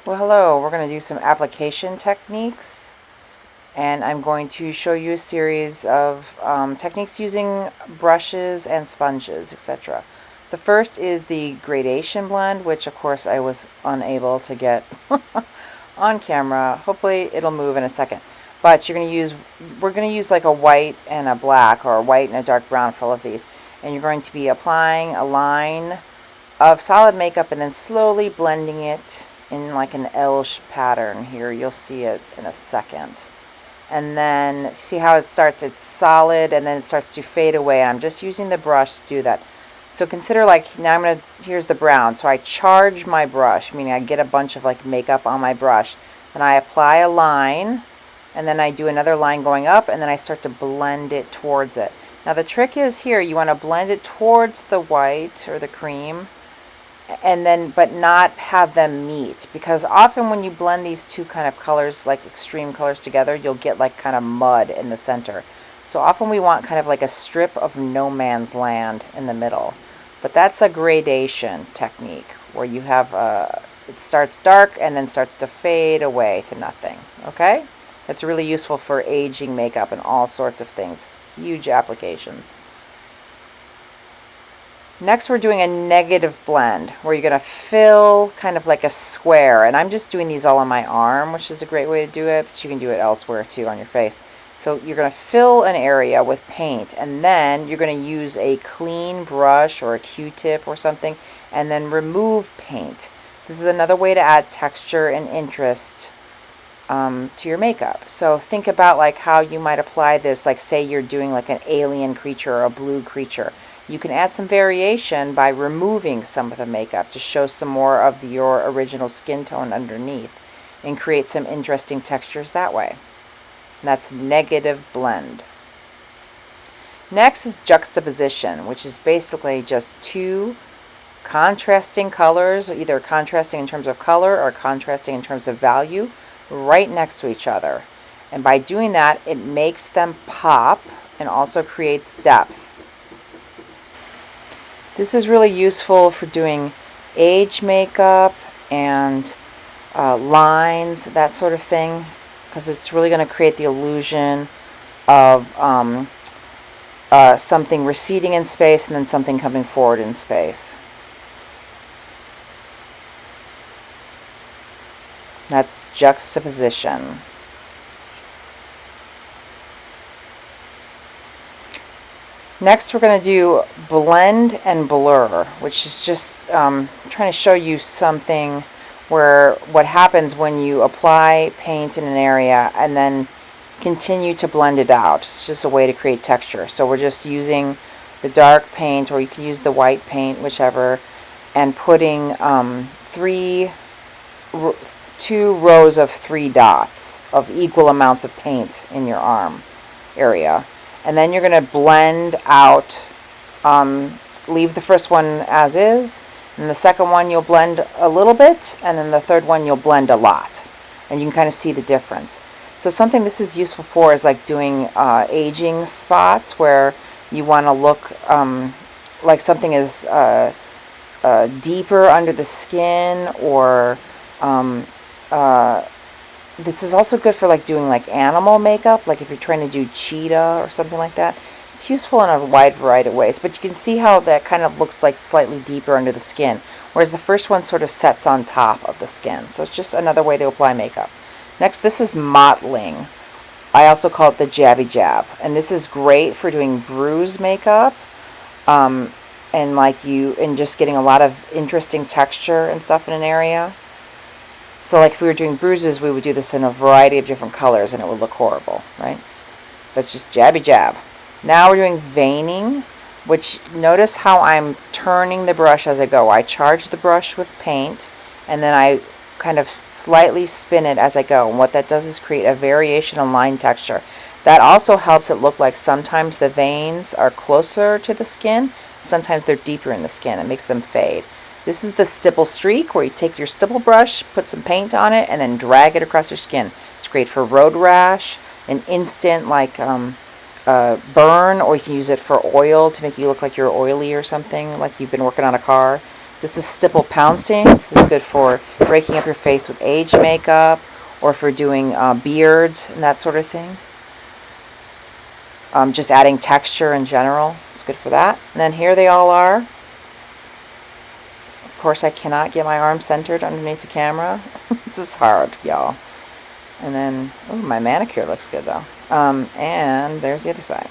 Well, hello, we're going to do some application techniques, and I'm going to show you a series of techniques using brushes and sponges, etc. The first is the gradation blend, which of course I was unable to get on camera. Hopefully it'll move in a second. But we're going to use like a white and a black, or a white and a dark brown for all of these. And you're going to be applying a line of solid makeup and then slowly blending it in like an L pattern here. You'll see it in a second. And then see how it starts, it's solid and then it starts to fade away. I'm just using the brush to do that. So consider like, now here's the brown. So I charge my brush, meaning I get a bunch of like makeup on my brush. Then I apply a line, and then I do another line going up, and then I start to blend it towards it. Now the trick is here, you want to blend it towards the white or the cream, and then but not have them meet, because often when you blend these two kind of colors, like extreme colors, together, you'll get like kind of mud in the center. So often we want kind of like a strip of no man's land in the middle. But that's a gradation technique where you have it starts dark and then starts to fade away to nothing. Okay, that's really useful for aging makeup and all sorts of things. Huge applications. Next, we're doing a negative blend where you're going to fill kind of like a square. And I'm just doing these all on my arm, which is a great way to do it, but you can do it elsewhere too on your face. So you're going to fill an area with paint, and then you're going to use a clean brush or a Q-tip or something, and then remove paint. This is another way to add texture and interest to your makeup. So think about like how you might apply this, like say you're doing like an alien creature or a blue creature. You can add some variation by removing some of the makeup to show some more of your original skin tone underneath and create some interesting textures that way. And that's negative blend. Next is juxtaposition, which is basically just two contrasting colors, either contrasting in terms of color or contrasting in terms of value, right next to each other. And by doing that, it makes them pop and also creates depth. This is really useful for doing age makeup and lines, that sort of thing, because it's really going to create the illusion of something receding in space and then something coming forward in space. That's juxtaposition. Next, we're going to do blend and blur, which is just trying to show you something where what happens when you apply paint in an area and then continue to blend it out. It's just a way to create texture. So we're just using the dark paint, or you can use the white paint, whichever, and putting two rows of 3 dots of equal amounts of paint in your arm area. And then you're going to blend out, leave the first one as is, and the second one you'll blend a little bit, and then the third one you'll blend a lot. And you can kind of see the difference. So something this is useful for is like doing aging spots where you want to look like something is deeper under the skin, or this is also good for like doing like animal makeup, like if you're trying to do cheetah or something like that. It's useful in a wide variety of ways, but you can see how that kind of looks like slightly deeper under the skin, whereas the first one sort of sets on top of the skin. So it's just another way to apply makeup. Next, this is mottling. I also call it the jabby jab, and this is great for doing bruise makeup, and just getting a lot of interesting texture and stuff in an area. So like if we were doing bruises, we would do this in a variety of different colors and it would look horrible, right? But it's just jabby jab. Now we're doing veining, which notice how I'm turning the brush as I go. I charge the brush with paint and then I kind of slightly spin it as I go. And what that does is create a variation in line texture. That also helps it look like sometimes the veins are closer to the skin, sometimes they're deeper in the skin. It makes them fade. This is the stipple streak, where you take your stipple brush, put some paint on it, and then drag it across your skin. It's great for road rash, an instant like burn, or you can use it for oil to make you look like you're oily or something, like you've been working on a car. This is stipple pouncing. This is good for breaking up your face with age makeup, or for doing beards and that sort of thing. Just adding texture in general. It's good for that. And then here they all are. Of course, I cannot get my arm centered underneath the camera. This is hard, y'all. And then, oh, my manicure looks good though. And there's the other side.